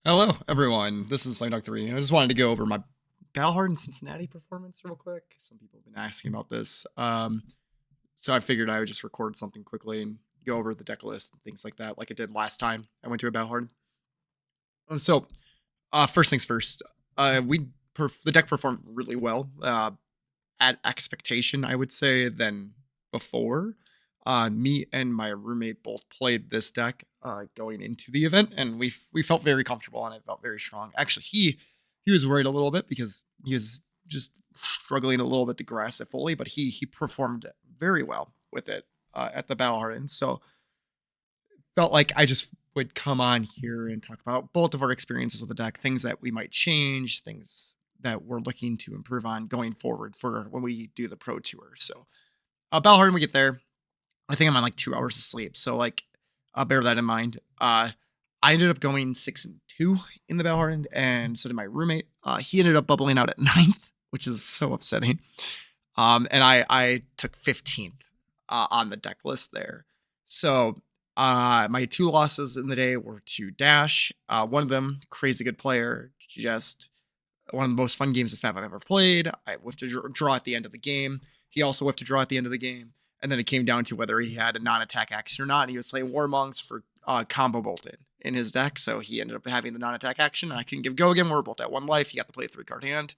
Hello, everyone. This is Flame Dog 3. I just wanted to go over my Battle Cincinnati performance real quick. Some people have been asking about this. So I figured I would just record something quickly and go over the deck list and things like that, like I did last time I went to a Battle. First things first, the deck performed really well at expectation, I would say, than before. Me and my roommate both played this deck going into the event, and we felt very comfortable and it felt very strong. Actually, he was worried a little bit because he was just struggling a little bit to grasp it fully, but he performed very well with it at the Battle Hardened. So felt like I just would come on here and talk about both of our experiences with the deck, things that we might change, things that we're looking to improve on going forward for when we do the pro tour. So Battle Hardened, we get there. I think I'm on like 2 hours of sleep. So like bear that in mind. I ended up going 6-2 in the Battle Hardened, and so did my roommate. He ended up bubbling out at ninth, which is so upsetting. And I took 15th on the deck list there. So my two losses in the day were to Dash. One of them, crazy good player, just one of the most fun games of FAB I've ever played. I whiffed a draw at the end of the game. He also whiffed a draw at the end of the game. And then it came down to whether he had a non-attack action or not. And he was playing War Monks for combo Boltyn in his deck. So he ended up having the non-attack action. And I couldn't give go again. We're both at one life. He got to play a 3-card hand.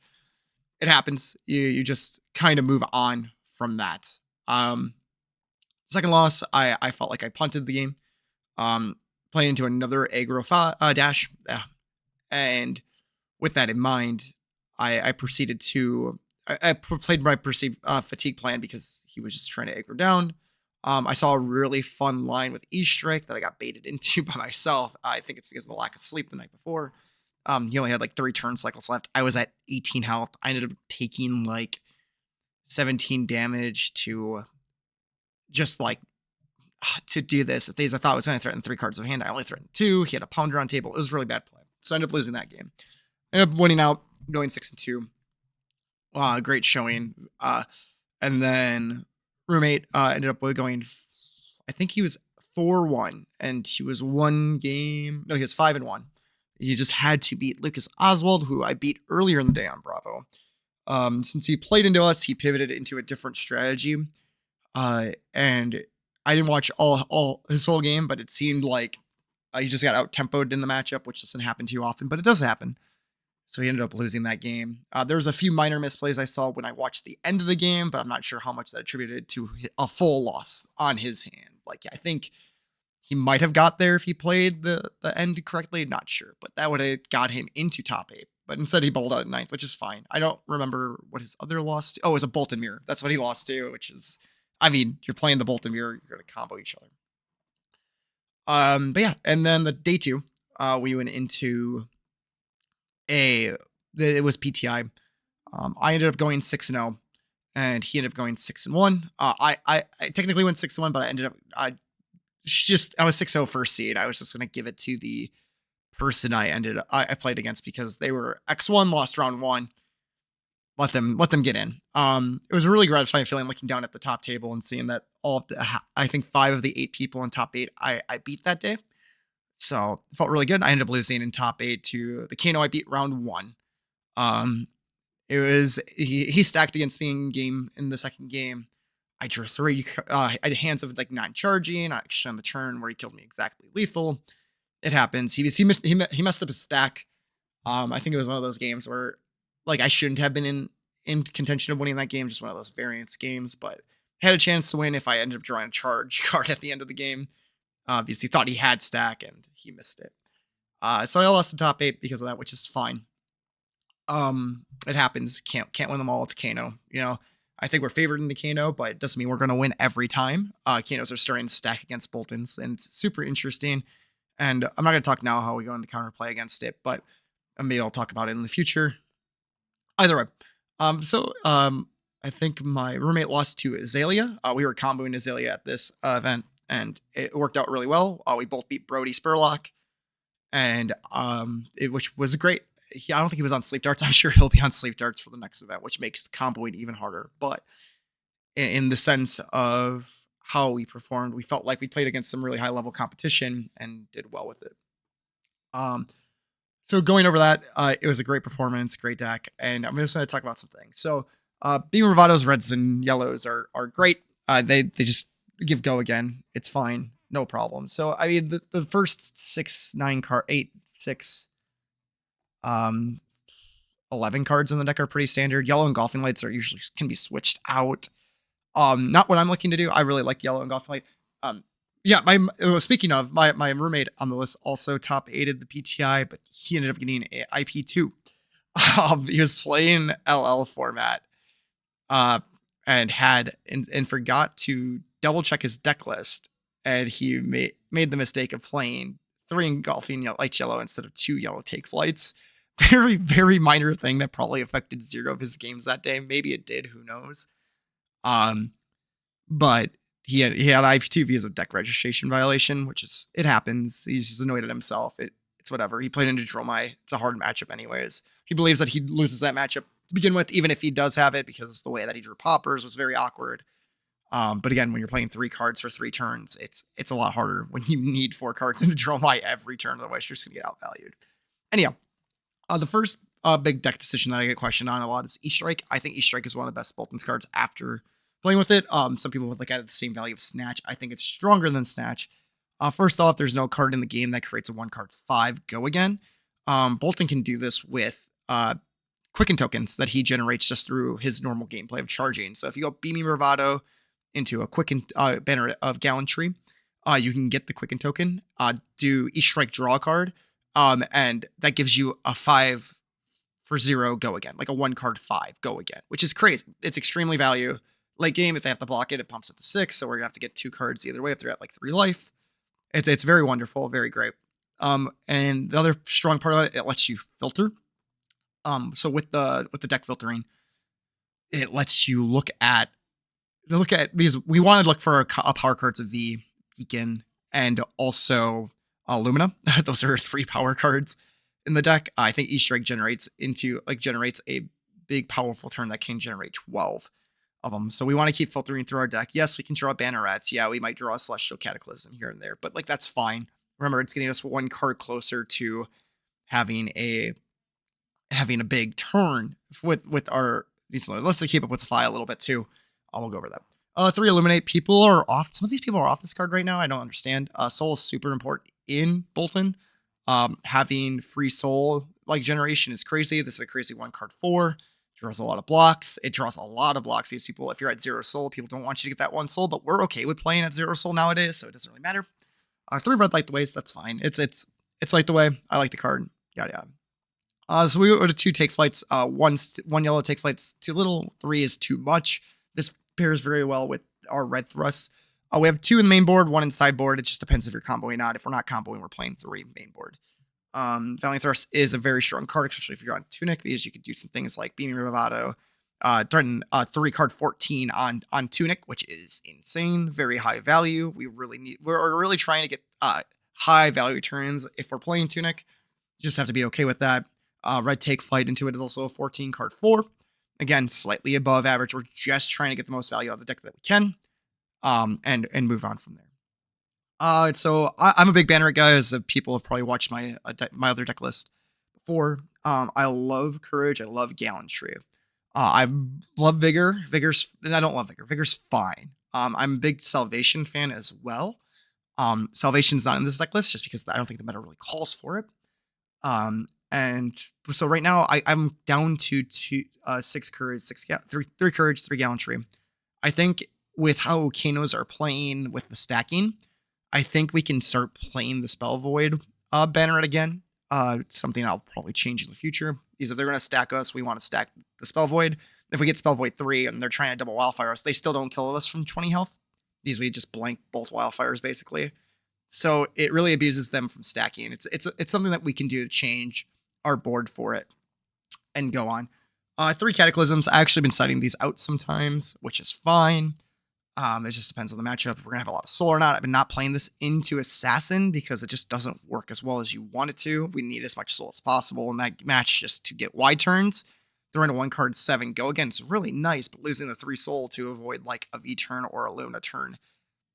It happens. You just kind of move on from that. Second loss, I felt like I punted the game. Playing into another aggro dash. And with that in mind, I proceeded to I played my perceived fatigue plan because he was just trying to aggro down. I saw a really fun line with E-Strike that I got baited into by myself. I think it's because of the lack of sleep the night before. He only had like 3 turn cycles left. I was at 18 health. I ended up taking like 17 damage to just like to do this. Things I thought was going to threaten 3 cards of hand, I only threatened 2. He had a pounder on table. It was a really bad play. So I ended up losing that game. Ended up winning out, going 6-2. Great showing. And then roommate ended up going, I think he was 4-1, and he was one game. No, he was 5-1. He just had to beat Lucas Oswald, who I beat earlier in the day on Bravo. Since he played into us, he pivoted into a different strategy. And I didn't watch all his whole game, but it seemed like he just got out tempoed in the matchup, which doesn't happen too often, but it does happen. So he ended up losing that game. There was a few minor misplays I saw when I watched the end of the game, but I'm not sure how much that attributed to a full loss on his hand. Like, I think he might have got there if he played the end correctly. Not sure, but that would have got him into top 8. But instead he bubbled out at 9th, which is fine. I don't remember what his other loss to. Oh, it was a Boltyn Mirror. That's what he lost to, which is, I mean, you're playing the Boltyn Mirror, you're going to combo each other. But yeah, and then the day 2, we went into it was PTI. I ended up going 6-0, and he ended up going 6-1. I technically went 6-1, but I ended up I was 6-0 first seed. I was just gonna give it to the person I played against because they were X1, lost round 1. Let them get in. It was a really gratifying feeling looking down at the top table and seeing that all of the I think 5 of the 8 people in top 8 I beat that day. So it felt really good. I ended up losing in top 8 to the Kano I beat round 1. It was he stacked against me in the second game. I drew 3. I had hands of like 9 charging. I actually on the turn where he killed me exactly lethal. It happens. He messed up his stack. I think it was one of those games where like I shouldn't have been in contention of winning that game. Just one of those variance games, but had a chance to win if I ended up drawing a charge card at the end of the game. Because he thought he had stack and he missed it. So I lost the top 8 because of that, which is fine. It happens. Can't win them all. It's Kano. You know, I think we're favored in the Kano, but it doesn't mean we're going to win every time. Kanos are starting to stack against Boltyns, and it's super interesting. And I'm not going to talk now how we go into counterplay against it, but maybe I'll talk about it in the future. Either way. I think my roommate lost to Azalea. We were comboing Azalea at this event, and it worked out really well. We both beat Brody Spurlock, and which was great. I don't think he was on sleep darts. I'm sure he'll be on sleep darts for the next event, which makes comboing even harder. But in the sense of how we performed, we felt like we played against some really high level competition and did well with it. So going over that, it was a great performance, great deck, and I'm just going to talk about some things. So, Beam Bravato's reds and yellows are great. They just give go again. It's fine, no problem. So I mean, the first um 11 cards in the deck are pretty standard. Yellow and golfing lights are usually can be switched out. Not what I'm looking to do. I really like yellow and golfing light. Um, yeah, speaking of my roommate on the list also top aided the PTI, but he ended up getting a IP2. He was playing LL format, uh, and forgot to double check his deck list, and he made the mistake of playing 3 engulfing light yellow instead of 2 yellow take flights. Very, very minor thing that probably affected 0 of his games that day. Maybe it did, who knows? Um, but he had IP2 because of deck registration violation, which is it happens. He's just annoyed at himself. It's whatever. He played into Dromai. It's a hard matchup anyways. He believes that he loses that matchup to begin with, even if he does have it, because the way that he drew poppers was very awkward. But again, when you're playing 3 cards for 3 turns, it's a lot harder when you need 4 cards into Dromai every turn. Otherwise, you're just gonna get outvalued. Anyhow, the first big deck decision that I get questioned on a lot is E-Strike. I think E-Strike is one of the best Boltyn's cards after playing with it. Some people would look at it the same value of Snatch. I think it's stronger than Snatch. First off, there's no card in the game that creates a 1-card 5 go again. Boltyn can do this with Quicken tokens that he generates just through his normal gameplay of charging. So if you go Beaming Bravado into a Quicken banner of Gallantry, you can get the Quicken token, do E-Strike draw a card, and that gives you a 5 for 0 go again, like a 1-card 5 go again, which is crazy. It's extremely value. Late game, if they have to block it, it pumps it to 6, so we're gonna have to get 2 cards either way if they're at like 3 life. It's very wonderful, very great. And the other strong part of it lets you filter. So with the deck filtering, it lets you look at because we wanted to look for a power cards of V, Beacon, and also Lumina. Those are 3 power cards in the deck. I think E-Strike generates a big powerful turn that can generate 12 of them. So we want to keep filtering through our deck. Yes, we can draw Bannerets. Yeah, we might draw a Celestial Cataclysm here and there, but like that's fine. Remember, it's getting us 1 card closer to having a big turn with our. Let's keep up with Sphy a little bit too. We'll go over that. 3 Illuminate. People are off. Some of these people are off this card right now. I don't understand. Soul is super important in Boltyn. Having free soul like generation is crazy. This is a crazy 1-card 4. Draws a lot of blocks. It draws a lot of blocks because people, if you're at 0 soul, people don't want you to get that 1 soul, but we're okay with playing at 0 soul nowadays, so it doesn't really matter. 3 red light the ways, that's fine. It's light the way. I like the card. Yada yada. So we go to 2 take flights. 1 yellow take flights too little. 3 is too much. This pairs very well with our red thrusts. We have 2 in the main board, 1 in sideboard. It just depends if you're comboing or not. If we're not comboing, we're playing 3 main board. Valiant Thrust is a very strong card, especially if you're on Tunic, because you could do some things like Beaming Bravado, threaten 3-card 14 on Tunic, which is insane, very high value. We're really trying to get high value turns if we're playing Tunic. You just have to be okay with that. Red Take Flight into it is also a 14-card 4. Again, slightly above average. We're just trying to get the most value out of the deck that we can, and move on from there. So I'm a big Banneret guy, as people have probably watched my other deck list before. I love Courage. I love Gallantry. I love Vigor. I don't love Vigor. Vigor's fine. I'm a big Salvation fan as well. Salvation's not in this deck list just because I don't think the meta really calls for it. And so right now I'm down to 6 Courage, 3 Courage, 3 Gallantry. I think with how Kanos are playing with the stacking, I think we can start playing the Spell Void Banneret again. Something I'll probably change in the future. Because if they're going to stack us, we want to stack the Spell Void. If we get Spell Void 3 and they're trying to double Wildfire us, they still don't kill us from 20 health. These we just blank both Wildfires, basically. So it really abuses them from stacking. It's something that we can do to change our board for it and go on. 3 Cataclysms. I actually been citing these out sometimes, which is fine. It just depends on the matchup. If we're going to have a lot of soul or not. I've been not playing this into Assassin because it just doesn't work as well as you want it to. We need as much soul as possible in that match just to get wide turns. Throwing a 1-card 7 go again is really nice, but losing the 3 soul to avoid like a V turn or a Luna turn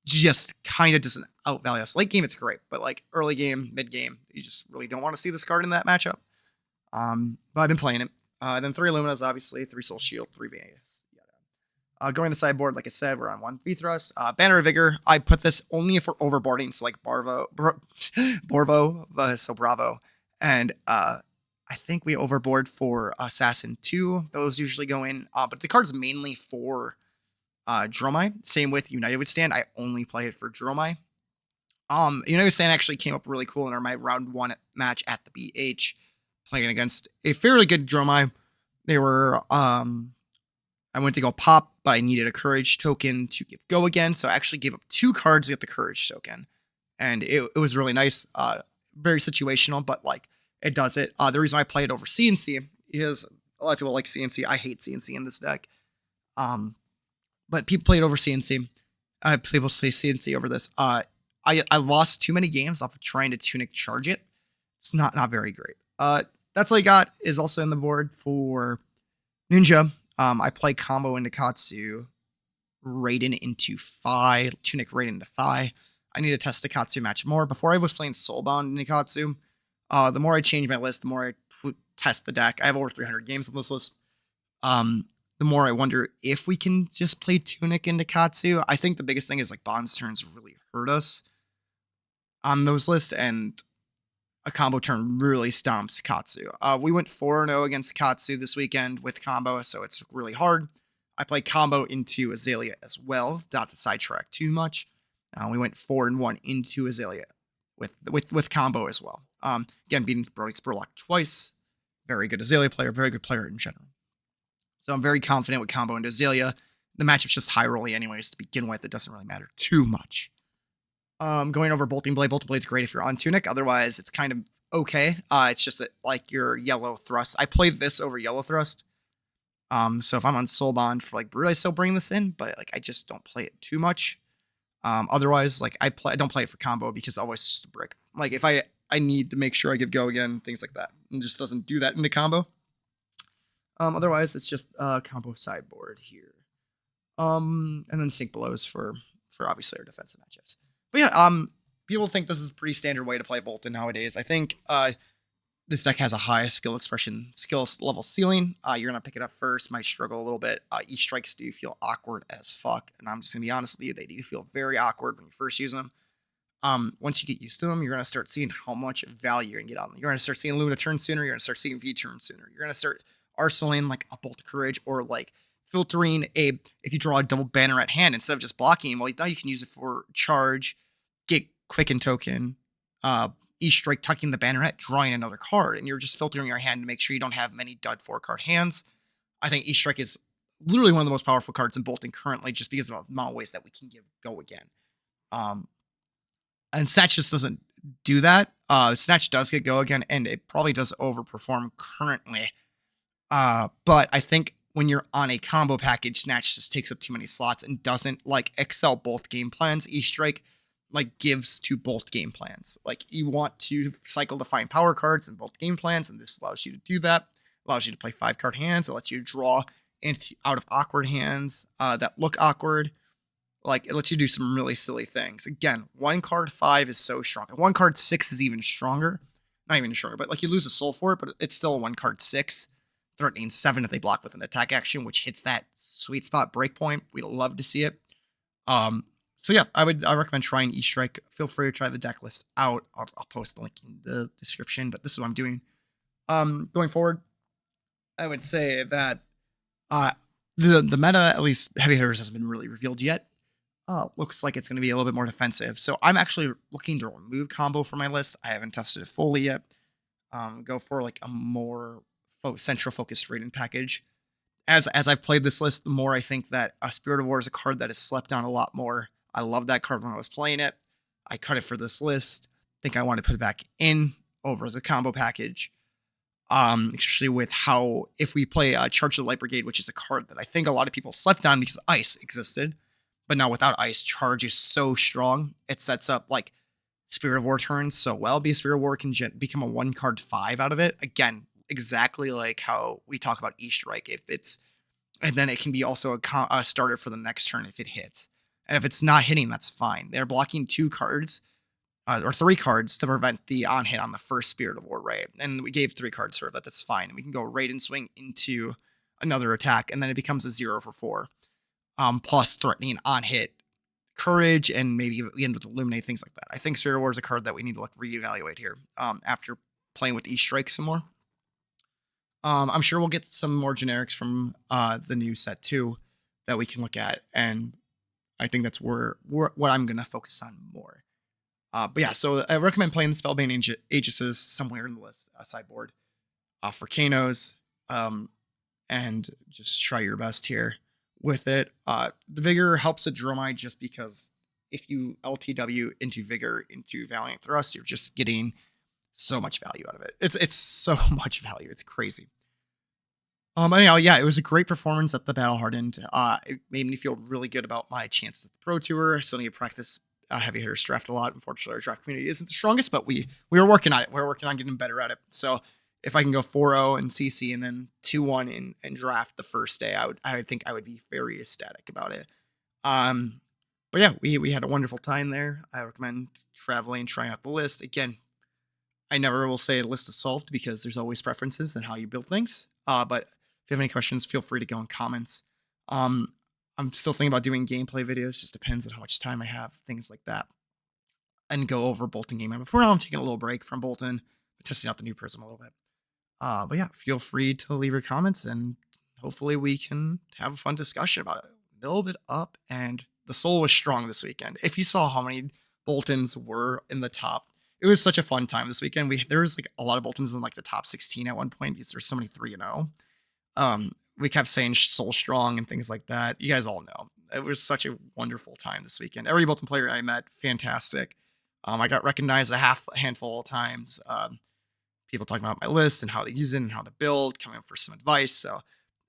just kind of doesn't outvalue us. Late game, it's great, but like early game, mid game, you just really don't want to see this card in that matchup. But I've been playing it. Then 3 Luminas, obviously, 3 Soul Shield, 3 Vegas. Going to sideboard, like I said, we're on 1 V Thrust. Banner of Vigor, I put this only if we're overboarding, so like Borvo, so Bravo. And I think we overboard for Assassin 2. Those usually go in. But the card's mainly for Dromai. Same with United Withstand. I only play it for Dromai. United Withstand actually came up really cool in my round 1 match at the BH, playing against a fairly good Dromai. They were I went to go pop, but I needed a courage token to give go again, so I actually gave up 2 cards to get the courage token. And it was really nice. Very situational, but like it does it. The reason I play it over CNC is a lot of people like CNC. I hate CNC in this deck. But people play it over CNC. People say CNC over this. I lost too many games off of trying to Tunic charge it. It's not very great. That's all I got. Is also in the board for Ninja. I play combo into Katsu, Raiden into Phi, Tunic Raiden into Phi. I need to test the Katsu match more. Before I was playing Soulbound into Katsu. The more I change my list, the more I test the deck. I have over 300 games on this list. The more I wonder if we can just play Tunic into Katsu. I think the biggest thing is like Bond's turns really hurt us on those lists, and a combo turn really stomps Katsu. We went 4-0 against Katsu this weekend with combo, so it's really hard. I played combo into Azalea as well, not to sidetrack too much. We went 4-1 into Azalea with combo as well. Again, beating Brody Spurlock twice. Very good Azalea player, very good player in general. So I'm very confident with combo into Azalea. The matchup's just high rolly anyways to begin with. It doesn't really matter too much. Going over Boltyn Blade. Boltyn Blade's great if you're on Tunic. Otherwise, it's kind of okay. It's just that, like, your Yellow Thrust. I played this over Yellow Thrust. So if I'm on Soul Bond for, like, Brood, I still bring this in, but, like, I just don't play it too much. Otherwise, like, I don't play it for combo because always it's just a brick. Like, if I need to make sure I give go again, things like that. And just doesn't do that into combo. Otherwise, it's just combo sideboard here. And then Sync Belows for obviously our defensive matchups. But yeah, people think this is a pretty standard way to play Boltyn nowadays. I think this deck has a high skill level ceiling. You're gonna pick it up first, might struggle a little bit. E-strikes do feel awkward as fuck, and I'm just gonna be honest with you, they do feel very awkward when you first use them. Once you get used to them, you're gonna start seeing how much value you're gonna get on them. You're gonna start seeing Lumina turn sooner. You're gonna start seeing V turn sooner. You're gonna start arsenaling like a Bolt of Courage, or like filtering if you draw a double banner at hand instead of just blocking. Well, now you can use it for charge, get quicken token, E-strike tucking the banneret, drawing another card, and you're just filtering your hand to make sure you don't have many dud 4-card hands. I think E-strike is literally one of the most powerful cards in Boltyn currently, just because of the amount of ways that we can give go again. And Snatch just doesn't do that. Snatch does get go again, and it probably does overperform currently. But I think when you're on a combo package, Snatch just takes up too many slots and doesn't like excel both game plans. E-strike like gives to both game plans. Like you want to cycle to find power cards in both game plans, and this allows you to do that. Allows you to play 5-card hands. It lets you draw out of awkward hands that look awkward. Like it lets you do some really silly things. Again, 1-card 5 is so strong. 1-card 6 is even stronger. Not even stronger, but like you lose a soul for it, but it's still a 1-card 6. Threatening 7 if they block with an attack action, which hits that sweet spot breakpoint. We'd love to see it. So yeah, I recommend trying E-strike. Feel free to try the deck list out. I'll post the link in the description, but this is what I'm doing. Going forward, I would say that the meta, at least heavy hitters, hasn't been really revealed yet. Looks like it's going to be a little bit more defensive. So I'm actually looking to remove combo from my list. I haven't tested it fully yet. Go for like a more central focused rating package. As I've played this list, the more I think that Spirit of War is a card that is slept on a lot more. I love that card when I was playing it. I cut it for this list. I think I want to put it back in over as a combo package. Especially with how, if we play Charge of the Light Brigade, which is a card that I think a lot of people slept on because Ice existed, but now without Ice, Charge is so strong. It sets up like Spirit of War turns so well, because Spirit of War can become a 1-card 5 out of it. Again, exactly like how we talk about E-strike. And then it can be also a starter for the next turn if it hits. And if it's not hitting, that's fine. They're blocking 2 cards. or 3 cards to prevent the on hit on the first Spirit of War, right? And we gave 3 cards for it, but that's fine. And we can go right and swing into another attack, and then it becomes a 0 for 4. Plus threatening on hit courage, and maybe we end with illuminate, things like that. I think Spirit of War is a card that we need to like reevaluate here. After playing with E Strike some more. I'm sure we'll get some more generics from the new set too that we can look at, and I think that's where what I'm gonna focus on more. But yeah, so I recommend playing the Spellbane Aegises somewhere in the list, sideboard, for Kanos, and just try your best here with it. The Vigor helps a Dromai just because if you LTW into Vigor into Valiant Thrust, you're just getting so much value out of it. It's so much value. It's crazy. Anyhow, yeah, it was a great performance at the Battle Hardened. It made me feel really good about my chances at the Pro Tour. I still need to practice heavy hitters draft a lot. Unfortunately, our draft community isn't the strongest, but we were working on it. We're working on getting better at it. So if I can go 4-0 in CC and then 2-1 in draft the first day, I would think I would be very ecstatic about it. Um, but yeah, we had a wonderful time there. I recommend traveling, trying out the list. Again, I never will say a list is solved because there's always preferences and how you build things. But if you have any questions, feel free to go in comments. Um, I'm still thinking about doing gameplay videos. Just depends on how much time I have, things like that, and go over Boltyn game. But for now, I'm taking a little break from Boltyn, testing out the new Prism a little bit. But yeah, feel free to leave your comments, and hopefully we can have a fun discussion about it. A little bit up, and the soul was strong this weekend. If you saw how many Boltyns were in the top, it was such a fun time this weekend. There was like a lot of Boltyns in like the top 16 at one point because there's so many 3-0. We kept saying soul strong and things like that. You guys all know it was such a wonderful time this weekend. Every Boltyn player I met, fantastic. I got recognized a handful of times. People talking about my list and how to use it and how to build, coming up for some advice. So,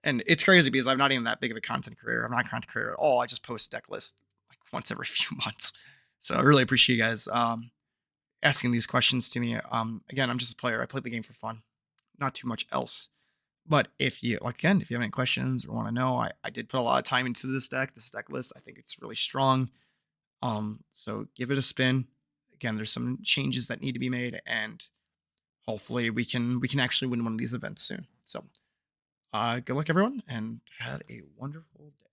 and it's crazy because I'm not even that big of a content creator. I'm not a content creator at all. I just post a deck list like once every few months. So I really appreciate you guys asking these questions to me. Again, I'm just a player. I play the game for fun, not too much else. But if you again, if you have any questions or want to know, I did put a lot of time into this deck list. I think it's really strong. So give it a spin. Again, there's some changes that need to be made, and hopefully we can actually win one of these events soon. So good luck everyone, and have a wonderful day.